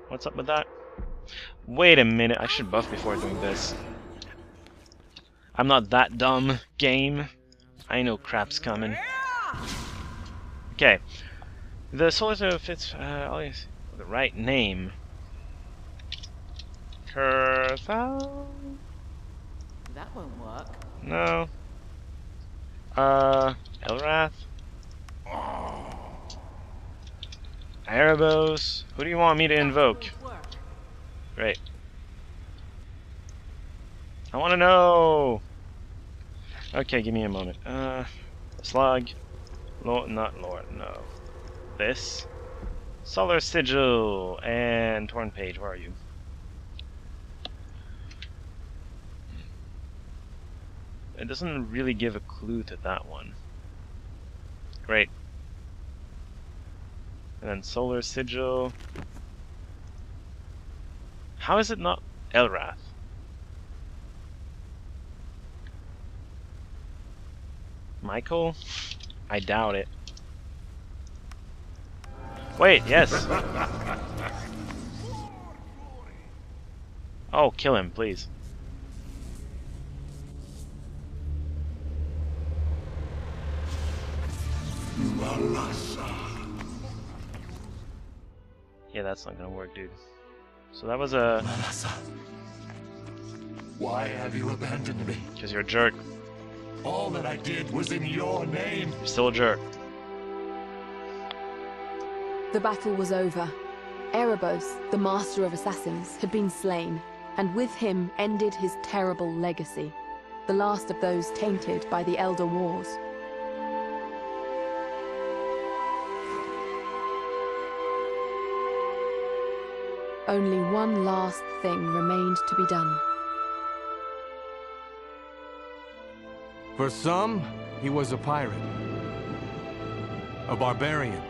What's up with that? Wait a minute, I should buff before doing this. I'm not that dumb, game. I know crap's coming. Okay. The solitaire fits always the right name. Kurthal? That won't work. No. Elrath? Erebos? Who do you want me to invoke? Great. I want to know! Okay, give me a moment. Slug. Lord, not Lord, no. This. Solar Sigil and Torn Page, where are you? It doesn't really give a clue to that one. Great. And then Solar Sigil. How is it not Elrath? Michael? I doubt it. Wait, yes! Oh, kill him, please. Yeah, that's not gonna work, dude. So that was a... Why have you abandoned me? Because you're a jerk. All that I did was in your name. You're still a jerk. The battle was over. Erebos, the master of assassins, had been slain, and with him ended his terrible legacy, the last of those tainted by the Elder Wars. Only one last thing remained to be done. For some, he was a pirate, a barbarian,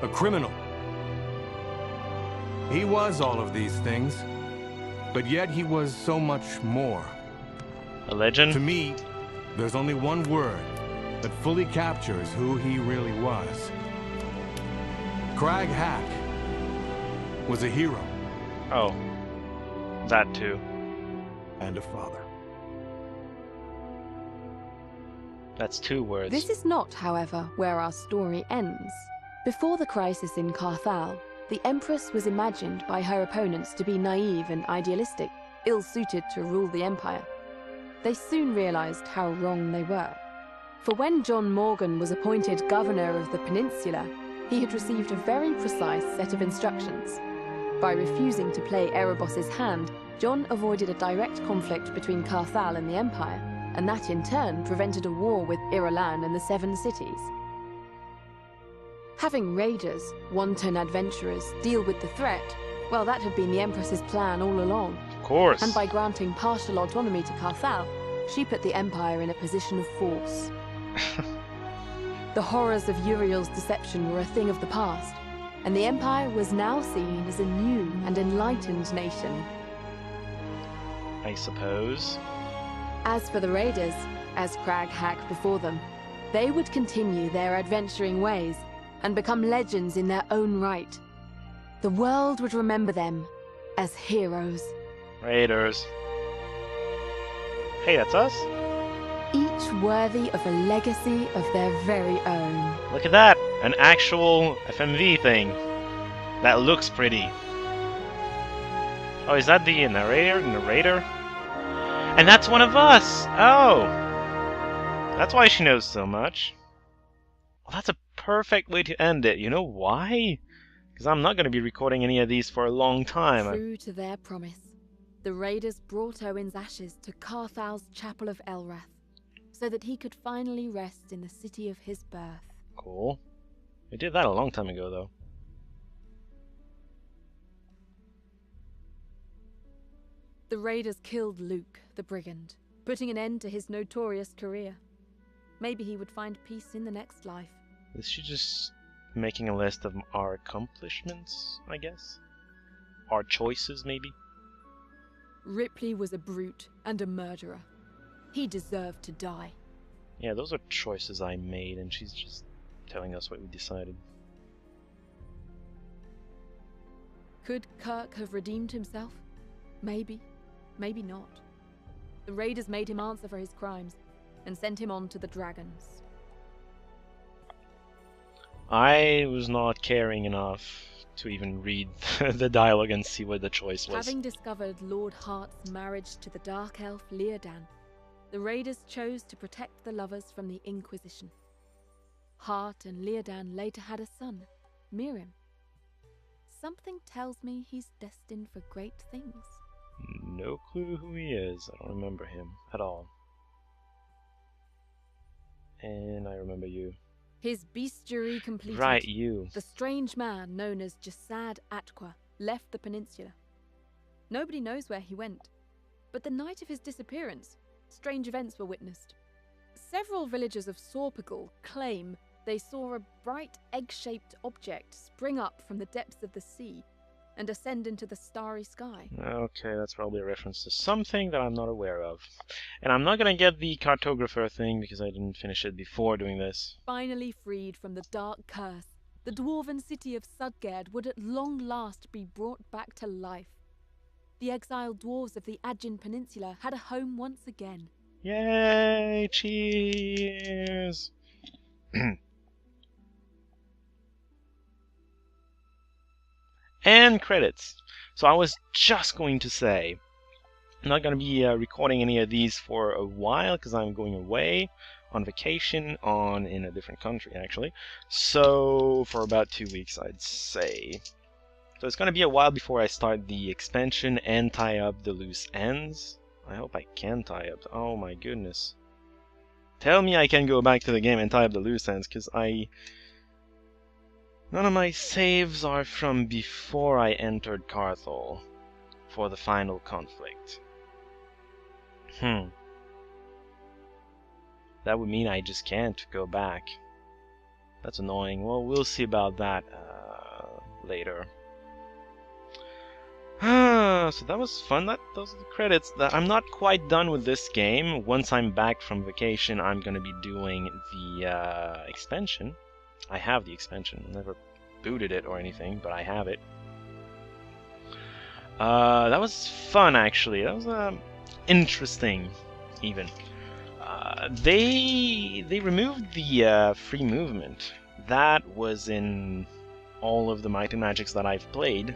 a criminal. He was all of these things, but yet he was so much more. A legend? To me, there's only one word that fully captures who he really was. Crag Hack was a hero. Oh. That too. And a father. That's 2 words. This is not, however, where our story ends. Before the crisis in Karthal, the Empress was imagined by her opponents to be naive and idealistic, ill-suited to rule the Empire. They soon realized how wrong they were. For when John Morgan was appointed governor of the peninsula, he had received a very precise set of instructions. By refusing to play Erebos' hand, John avoided a direct conflict between Karthal and the Empire, and that in turn prevented a war with Irulan and the 7 cities. Having raiders, wanton adventurers, deal with the threat, well, that had been the Empress's plan all along. Of course. And by granting partial autonomy to Karthal, she put the Empire in a position of force. The horrors of Uriel's deception were a thing of the past, and the Empire was now seen as a new and enlightened nation. I suppose. As for the raiders, as Crag Hack before them, they would continue their adventuring ways and become legends in their own right. The world would remember them as heroes. Raiders. Hey, that's us? Each worthy of a legacy of their very own. Look at that! An actual FMV thing. That looks pretty. Oh, is that the narrator? And that's one of us! Oh! That's why she knows so much. Well, that's a perfect way to end it. You know why? Because I'm not going to be recording any of these for a long time. True to their promise, the raiders brought Owen's ashes to Karthal's Chapel of Elrath, so that he could finally rest in the city of his birth. Cool. We did that a long time ago, though. The raiders killed Luke, the brigand, putting an end to his notorious career. Maybe he would find peace in the next life. Is she just making a list of our accomplishments, I guess? Our choices, maybe? Ripley was a brute and a murderer. He deserved to die. Yeah, those are choices I made, and she's just telling us what we decided. Could Kirk have redeemed himself? Maybe. Maybe not. The raiders made him answer for his crimes and sent him on to the dragons. I was not caring enough to even read the dialogue and see what the choice was. Having discovered Lord Hart's marriage to the dark elf Leodan, the raiders chose to protect the lovers from the Inquisition. Hart and Leodan later had a son, Mirim. Something tells me he's destined for great things. No clue who he is. I don't remember him at all. And I remember you. His bestiary completed, Right, you. the strange man known as Jasad Atqua left the peninsula. Nobody knows where he went, but the night of his disappearance, strange events were witnessed. Several villagers of Sorpigal claim they saw a bright egg-shaped object spring up from the depths of the sea and ascend into the starry sky. Okay, that's probably a reference to something that I'm not aware of. And I'm not gonna get the cartographer thing because I didn't finish it before doing this. Finally freed from the dark curse, the dwarven city of Sudgerd would at long last be brought back to life. The exiled dwarves of the Adjin Peninsula had a home once again. Yay! Cheers! And credits. So I was just going to say, I'm not going to be recording any of these for a while because I'm going away on vacation in a different country actually. So for about 2 weeks I'd say. So it's going to be a while before I start the expansion and tie up the loose ends. I hope I can tie up. Oh my goodness. Tell me I can go back to the game and tie up the loose ends because none of my saves are from before I entered Carthol for the final conflict. That would mean I just can't go back. That's annoying. Well, we'll see about that later. So that was fun. Those are the credits. I'm not quite done with this game. Once I'm back from vacation, I'm gonna be doing the expansion. I have the expansion. Never booted it or anything, but I have it. That was fun, actually. That was interesting, even. They removed the free movement. That was in all of the Might and Magics that I've played,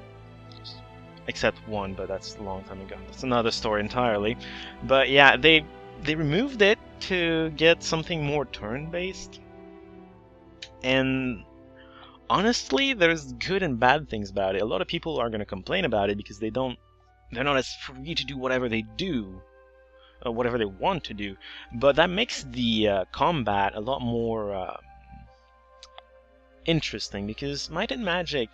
except one, but that's a long time ago. That's another story entirely. But yeah, they removed it to get something more turn-based. And honestly, there's good and bad things about it. A lot of people are going to complain about it because they're not as free to do whatever they do, or whatever they want to do. But that makes the combat a lot more interesting because Might and Magic,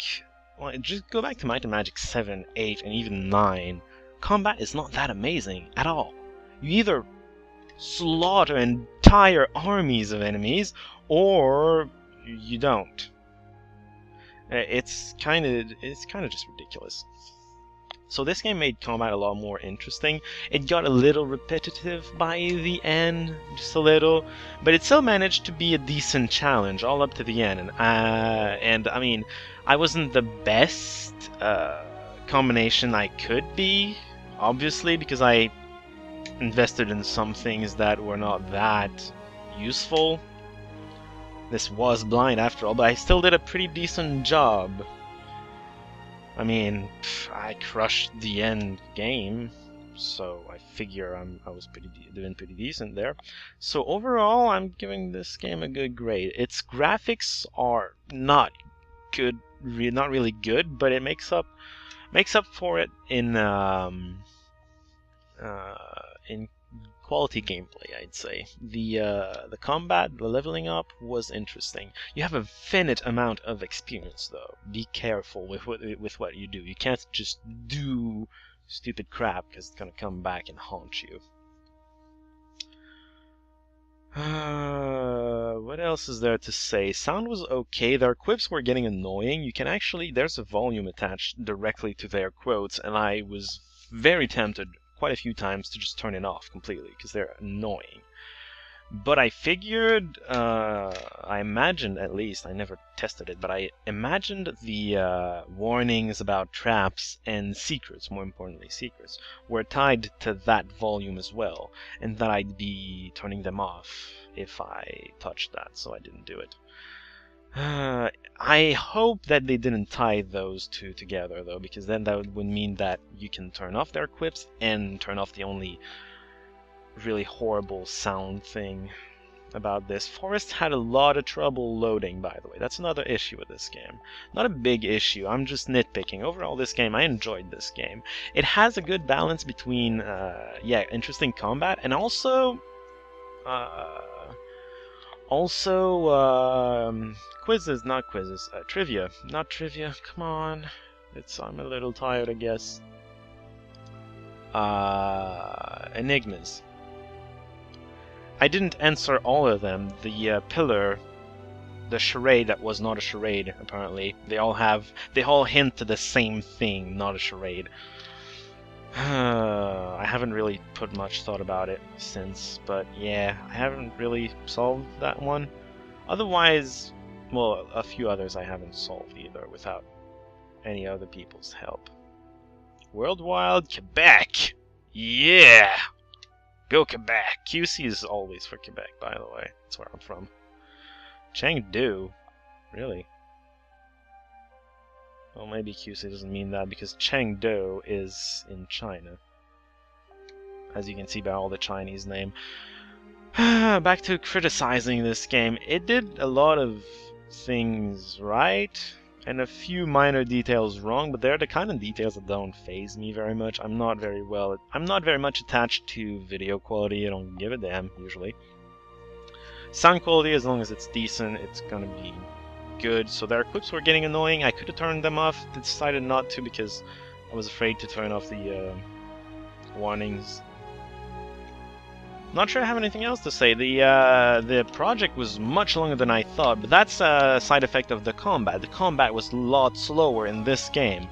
well, just go back to Might and Magic 7, 8, and even 9. Combat is not that amazing at all. You either slaughter entire armies of enemies, or you don't. It's kind of just ridiculous. So this game made combat a lot more interesting. It got a little repetitive by the end, just a little, but it still managed to be a decent challenge all up to the end. And I mean, I wasn't the best combination I could be, obviously, because I invested in some things that were not that useful. This was blind after all, but I still did a pretty decent job. I mean, I crushed the end game, so I figure I was doing pretty decent there. So overall, I'm giving this game a good grade. Its graphics are not good, not really good, but it makes up for it in quality gameplay, I'd say. The combat, the leveling up was interesting. You have a finite amount of experience, though. Be careful with what you do. You can't just do stupid crap because it's gonna come back and haunt you. What else is there to say? Sound was okay. Their quips were getting annoying. You can actually, there's a volume attached directly to their quotes, and I was very tempted quite a few times to just turn it off completely because they're annoying. But I figured, I imagined at least, I never tested it, but I imagined the warnings about traps and secrets, more importantly secrets, were tied to that volume as well, and that I'd be turning them off if I touched that, so I didn't do it. I hope that they didn't tie those two together, though, because then that would mean that you can turn off their quips and turn off the only really horrible sound thing about this. Forest had a lot of trouble loading, by the way. That's another issue with this game. Not a big issue, I'm just nitpicking. Overall, this game, I enjoyed this game. It has a good balance between, yeah, interesting combat, and also quizzes, not quizzes, trivia. Not trivia, come on. I'm a little tired, I guess. Enigmas. I didn't answer all of them. The pillar, the charade that was not a charade, apparently. They all hint to the same thing, not a charade. I haven't really put much thought about it since, but yeah, I haven't really solved that one. Otherwise, well, a few others I haven't solved either without any other people's help. Worldwide Quebec! Yeah! Go Quebec! QC is always for Quebec, by the way. That's where I'm from. Chengdu? Really? Well, maybe QC doesn't mean that because Chengdu is in China. As you can see by all the Chinese name. Back to criticizing this game. It did a lot of things right, and a few minor details wrong, but they're the kind of details that don't faze me very much. I'm not very much attached to video quality. I don't give a damn, usually. Sound quality, as long as it's decent, it's gonna be good. So their clips were getting annoying. I could have turned them off, decided not to because I was afraid to turn off the warnings. Not sure I have anything else to say. The project was much longer than I thought, but that's a side effect of the combat. The combat was a lot slower in this game.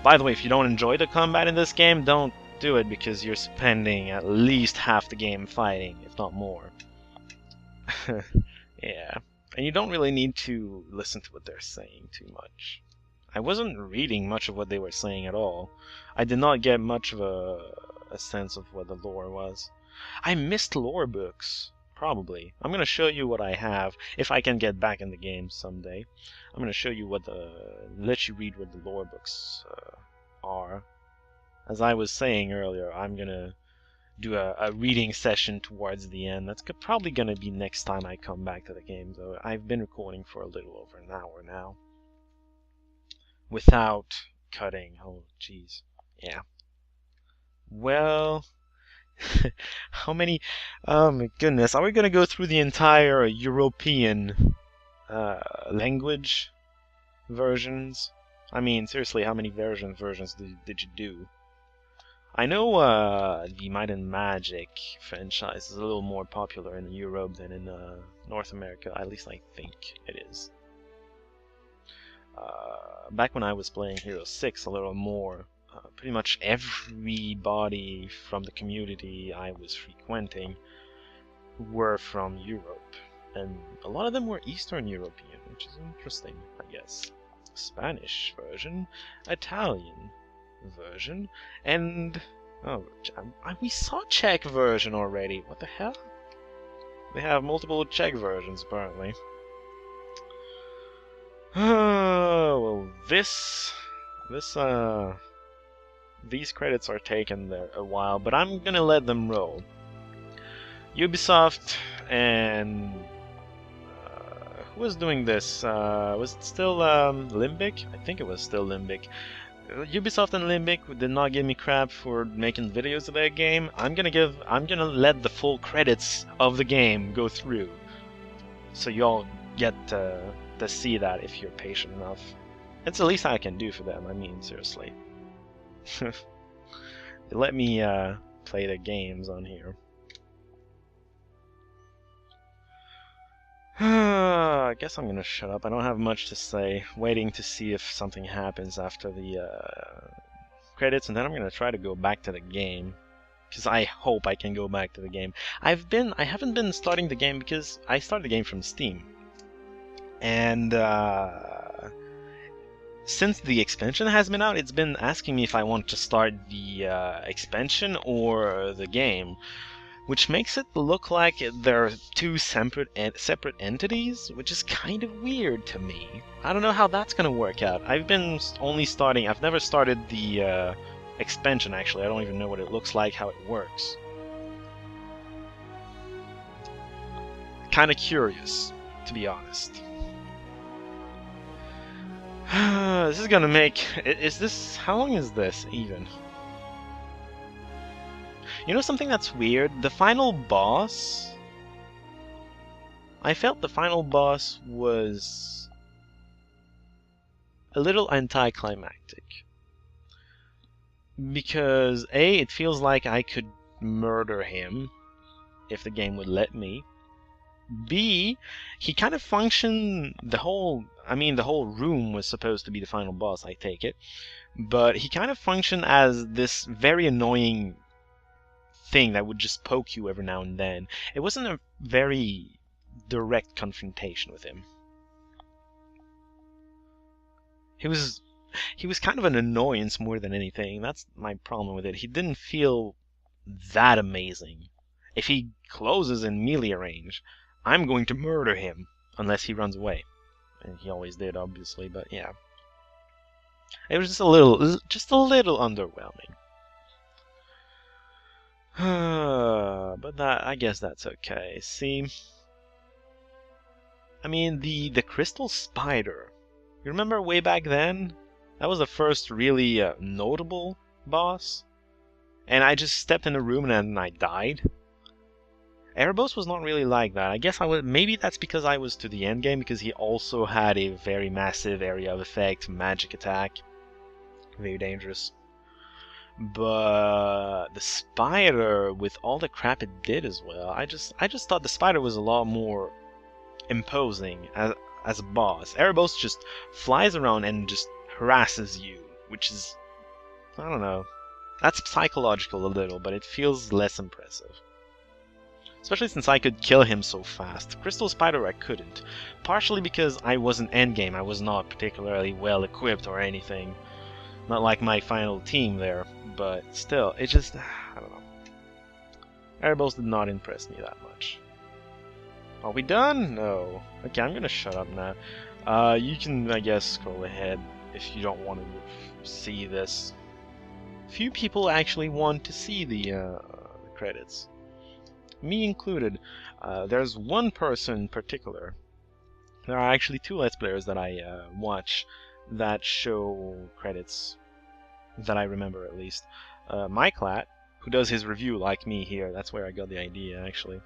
By the way, if you don't enjoy the combat in this game, don't do it because you're spending at least half the game fighting, if not more. Yeah. And you don't really need to listen to what they're saying too much. I wasn't reading much of what they were saying at all. I did not get much of a sense of what the lore was. I missed lore books, probably. I'm gonna show you what I have, if I can get back in the game someday. I'm gonna show you let you read what the lore books are. As I was saying earlier, I'm gonna do a reading session towards the end. That's probably gonna be next time I come back to the game, though. I've been recording for a little over an hour now. Without cutting. Oh, jeez. Yeah. Well... How many... Oh my goodness. Are we gonna go through the entire European language versions? I mean, seriously, how many versions did you do? I know the Might and Magic franchise is a little more popular in Europe than in North America. At least I think it is. Back when I was playing Hero 6 a little more, pretty much everybody from the community I was frequenting were from Europe, and a lot of them were Eastern European, which is interesting, I guess. Spanish version, Italian version, and oh, we saw Czech version already. What the hell? They have multiple Czech versions apparently. Well, these credits are taking there a while, but I'm gonna let them roll. Ubisoft and who was doing this? Was it still Limbic? I think it was still Limbic. Ubisoft and Limbic did not give me crap for making videos of that game. I'm gonna let the full credits of the game go through, so y'all get to see that if you're patient enough. It's the least I can do for them. I mean, seriously. They let me play the games on here. I guess I'm gonna shut up. I don't have much to say. Waiting to see if something happens after the credits, and then I'm gonna try to go back to the game. because I hope I can go back to the game. I haven't been starting the game because I started the game from Steam, and since the expansion has been out, it's been asking me if I want to start the expansion or the game, which makes it look like they're two separate entities, which is kind of weird to me. I don't know how that's gonna work out. I've never started the expansion, actually. I don't even know what it looks like, how it works. Kinda curious, to be honest. This is gonna make... How long is this, even? You know something that's weird? The final boss... I felt the final boss was... a little anticlimactic. Because, A, it feels like I could murder him if the game would let me. B, he kind of functioned the whole room was supposed to be the final boss, I take it. But he kind of functioned as this very annoying thing that would just poke you every now and then. It wasn't a very direct confrontation with him. He was kind of an annoyance more than anything. That's my problem with it. He didn't feel that amazing. If he closes in melee range, I'm going to murder him, unless he runs away. And he always did, obviously, but yeah. It was just a little underwhelming. But I guess that's okay. See, I mean, the crystal spider. You remember way back then? That was the first really notable boss. And I just stepped in the room and I died. Erebos was not really like that. I guess maybe that's because I was to the end game, because he also had a very massive area of effect, magic attack. Very dangerous. But the spider, with all the crap it did as well, I just thought the spider was a lot more imposing as a boss. Erebos just flies around and just harasses you, which is, I don't know, that's psychological a little, but it feels less impressive. Especially since I could kill him so fast. Crystal Spider I couldn't. Partially because I wasn't endgame, I was not particularly well equipped or anything. Not like my final team there, but still, it just, I don't know. Erebos did not impress me that much. Are we done? No. Okay, I'm gonna shut up now. You can, I guess, scroll ahead if you don't want to see this. Few people actually want to see the credits. Me included. There's one person in particular. There are actually two Let's Players that I watch that show credits, that I remember at least. Myclat, who does his review like me here. That's where I got the idea, actually.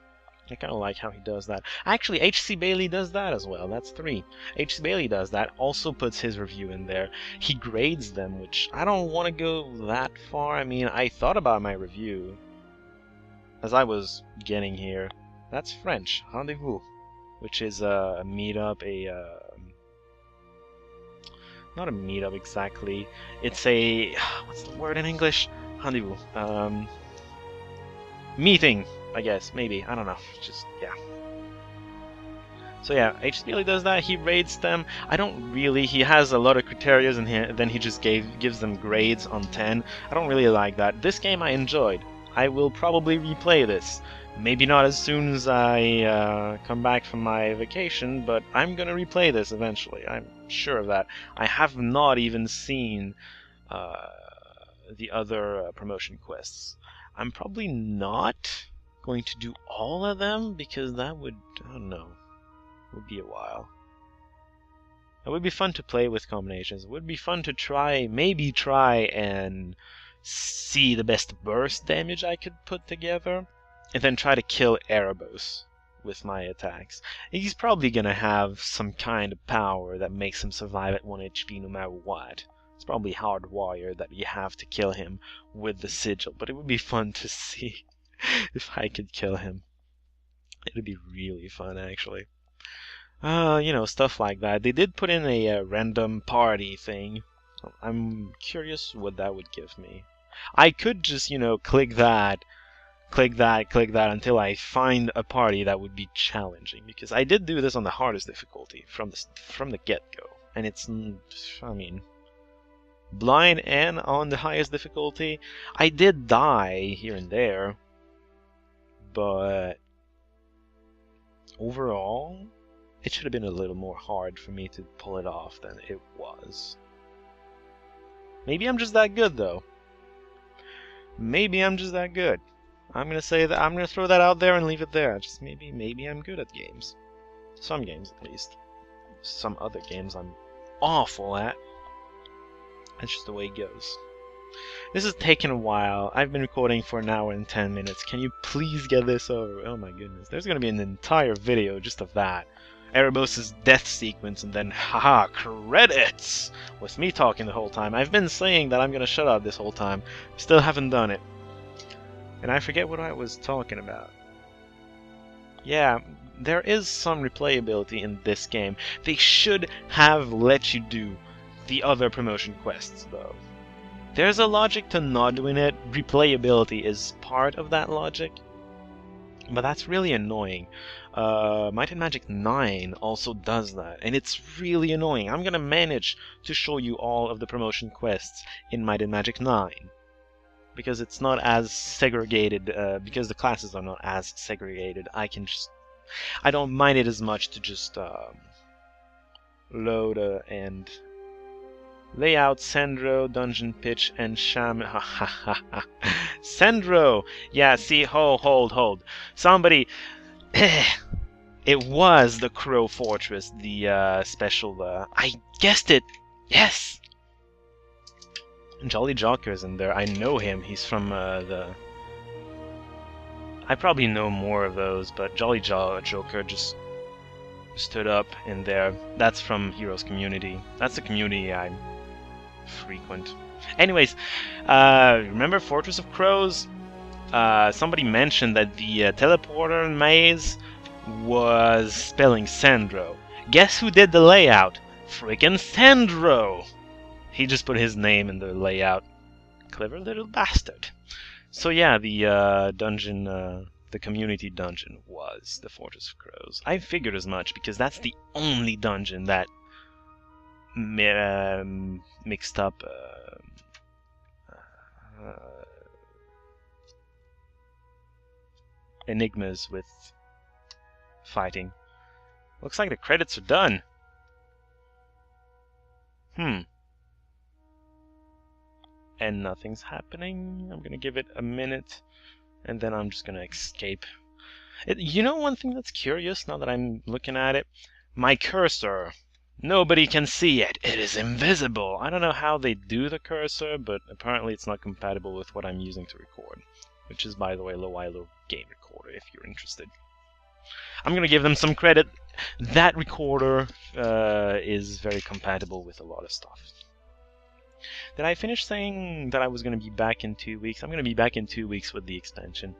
I kind of like how he does that. Actually, HC Bailey does that as well. That's 3. HC Bailey does that, also puts his review in there. He grades them, which I don't want to go that far. I mean, I thought about my review as I was getting here. That's French, rendezvous, which is a meetup, not a meetup exactly. It's a, what's the word in English? Rendezvous. Meeting, I guess, maybe. I don't know. Just, yeah. So yeah, HCBLE does that. He rates them. I don't really. He has a lot of criteria, and then he just gives them grades on 10. I don't really like that. This game I enjoyed. I will probably replay this. Maybe not as soon as I come back from my vacation, but I'm gonna replay this eventually. I'm sure of that. I have not even seen the other promotion quests. I'm probably not going to do all of them, because that would, I don't know, would be a while. It would be fun to play with combinations. It would be fun to maybe try and see the best burst damage I could put together, and then try to kill Erebos with my attacks. He's probably gonna have some kind of power that makes him survive at 1 HP no matter what. It's probably hardwired that you have to kill him with the sigil, but it would be fun to see if I could kill him. It would be really fun, actually. You know, stuff like that. They did put in a random party thing. I'm curious what that would give me. I could just, you know, click that click that until I find a party that would be challenging. Because I did do this on the hardest difficulty from the get-go, and it's, I mean, blind and on the highest difficulty. I did die here and there, but overall, it should have been a little more hard for me to pull it off than it was. Maybe I'm just that good, though. Maybe I'm just that good. I'm gonna say that. I'm gonna throw that out there and leave it there. Just maybe I'm good at games. Some games, at least. Some other games I'm awful at. That's just the way it goes. This has taken a while. I've been recording for an hour and 10 minutes. Can you please get this over? Oh my goodness. There's gonna be an entire video just of that. Erebos' death sequence, and then, haha, credits! With me talking the whole time. I've been saying that I'm gonna shut up this whole time. Still haven't done it. And I forget what I was talking about. Yeah, there is some replayability in this game. They should have let you do the other promotion quests, though. There's a logic to not doing it. Replayability is part of that logic. But that's really annoying. Might and Magic 9 also does that, and it's really annoying. I'm gonna manage to show you all of the promotion quests in Might and Magic 9. Because it's not as segregated, because the classes are not as segregated, I don't mind it as much to just load and lay out Sandro, Dungeon Pitch, and Sham. Sandro! Yeah, see, hold. Somebody. It was the Crow Fortress, the special. I guessed it! Yes! Jolly Joker's in there. I know him. He's from the. I probably know more of those, but Jolly Joker just stood up in there. That's from Heroes Community. That's the community I frequent. Anyways, remember Fortress of Crows? Somebody mentioned that the teleporter maze was spelling Sandro. Guess who did the layout? Frickin' Sandro! He just put his name in the layout. Clever little bastard. So yeah, the dungeon, the community dungeon was the Fortress of Crows. I figured as much because that's the only dungeon that mixed up enigmas with fighting. Looks like the credits are done. And nothing's happening. I'm gonna give it a minute, and then I'm just gonna escape. You know one thing that's curious now that I'm looking at it? My cursor. Nobody can see it. It is invisible. I don't know how they do the cursor, but apparently it's not compatible with what I'm using to record. Which is, by the way, Loilo Game Recorder, if you're interested. I'm gonna give them some credit. That recorder is very compatible with a lot of stuff. Did I finish saying that I was gonna be back in 2 weeks? I'm gonna be back in 2 weeks with the expansion.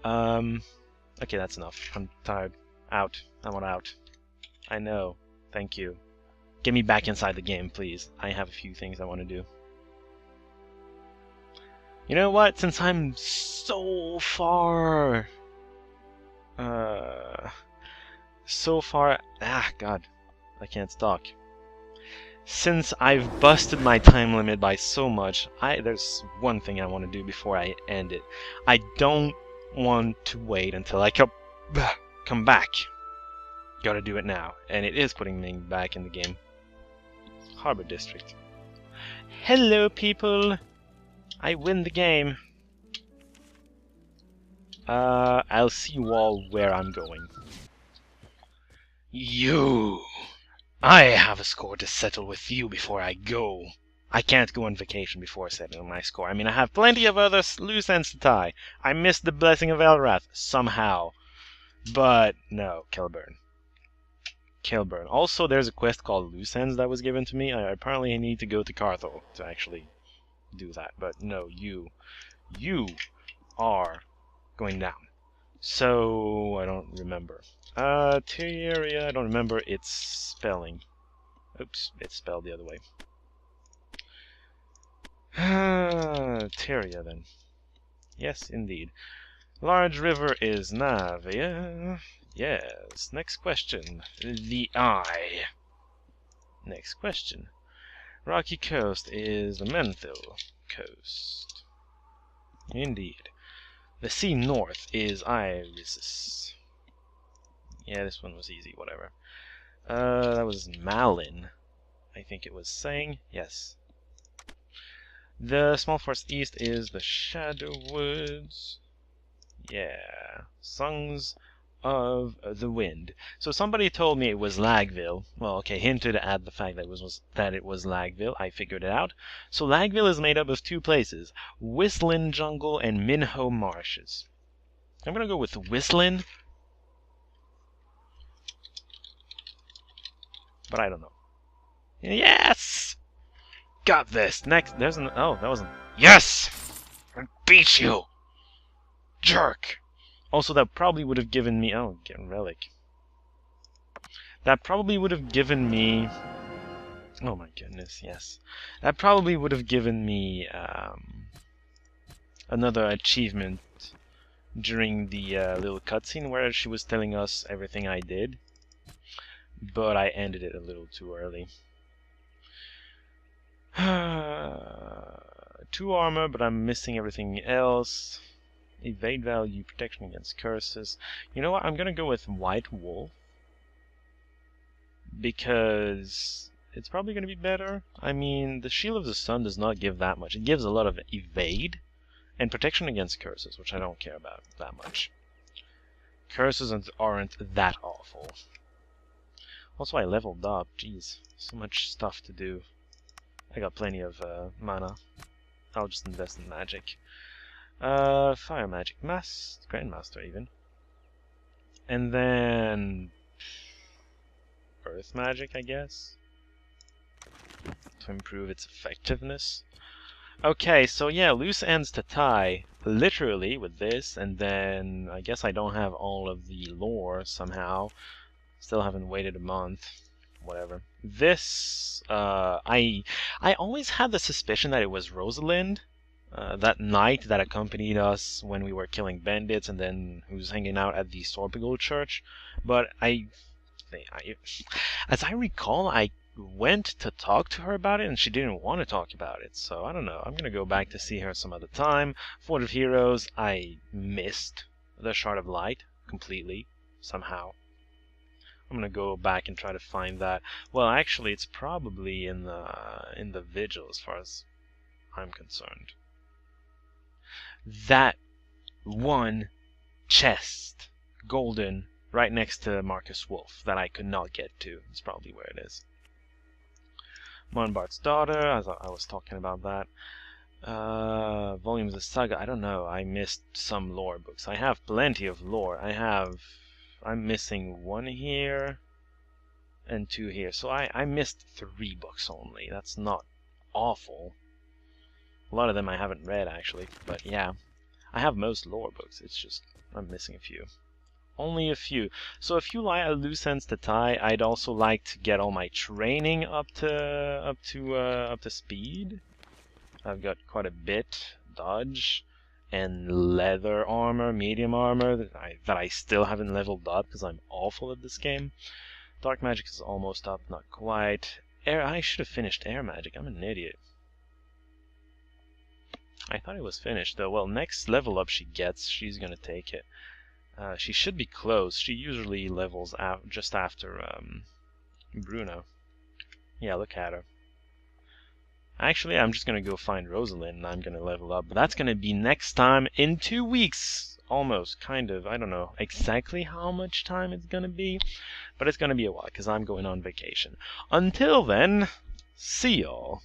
Okay, that's enough. I'm tired. Out. I want out. I know. Thank you. Get me back inside the game, please. I have a few things I want to do. You know what? Since I'm so far... God. I can't talk. Since I've busted my time limit by so much, there's one thing I want to do before I end it. I don't want to wait until I come back. Gotta do it now. And it is putting me back in the game. Harbor District. Hello, people! I win the game. I'll see you all where I'm going. I have a score to settle with you before I go. I can't go on vacation before settling my score. I mean, I have plenty of other loose ends to tie. I missed the blessing of Elrath, somehow. But, no, Kilburn. Also, there's a quest called Loose Ends that was given to me. I apparently need to go to Carthel to actually do that. But no, you are going down. So, I don't remember. Terraria, I don't remember its spelling. Oops, it's spelled the other way. Terraria, then. Yes, indeed. Large river is Navia. Yes. Next question. The eye. Next question. Rocky Coast is the Menthil Coast. Indeed. The sea north is Irisis. Yeah, this one was easy, whatever. That was Malin, I think it was saying. Yes. The small forest east is the Shadow Woods. Yeah. Songs of the Wind. So somebody told me it was Lagville. Well, okay, hinted at the fact that it was Lagville. I figured it out. So Lagville is made up of two places: Whistling Jungle and Minho Marshes. I'm gonna go with Whistling, but I don't know. Yes! Got this. Next, there's an... Oh, that wasn't... Yes! I beat you! Jerk! Also, that probably would have given me... Oh, get relic. That probably would have given me... Oh my goodness, yes. That probably would have given me another achievement during the little cutscene where she was telling us everything I did. But I ended it a little too early. 2 armor, but I'm missing everything else. Evade value, protection against curses. You know what? I'm gonna go with White Wolf, because it's probably gonna be better. I mean, the Shield of the Sun does not give that much. It gives a lot of evade and protection against curses, which I don't care about that much. Curses aren't that awful. Also, I leveled up. Jeez, so much stuff to do. I got plenty of mana. I'll just invest in magic. Fire magic, Grandmaster even. And then Earth magic, I guess, to improve its effectiveness. Okay, so yeah, loose ends to tie, literally, with this, and then I guess I don't have all of the lore somehow. Still haven't waited a month. Whatever. This, I always had the suspicion that it was Rosalind, that knight that accompanied us when we were killing bandits and then who's hanging out at the Sorpigal Church. But as I recall, I went to talk to her about it and she didn't want to talk about it. So I don't know. I'm gonna go back to see her some other time. Fort of Heroes, I missed the Shard of Light completely, somehow. I'm gonna go back and try to find that. Well, actually, it's probably in the Vigil, as far as I'm concerned. That one chest, golden, right next to Marcus Wolf, that I could not get to. It's probably where it is. Monbart's Daughter, as I was talking about that. Volumes of Saga, I don't know. I missed some lore books. I have plenty of lore. I'm missing 1 here and 2 here. So I missed 3 books only. That's not awful. A lot of them I haven't read, actually. But yeah, I have most lore books. It's just I'm missing a few. Only a few. So if you like loose ends to tie, I'd also like to get all my training up to speed. I've got quite a bit. Dodge and leather armor, medium armor that I still haven't leveled up because I'm awful at this game. Dark magic is almost up, not quite. I should have finished air magic. I'm an idiot. I thought it was finished though. Well, next level up she gets, she's gonna take it. She should be close. She usually levels out just after Bruno. Yeah, look at her. Actually, I'm just gonna go find Rosalind and I'm gonna level up. But that's gonna be next time in 2 weeks. Almost, kind of. I don't know exactly how much time it's gonna be, but it's gonna be a while because I'm going on vacation. Until then, see y'all.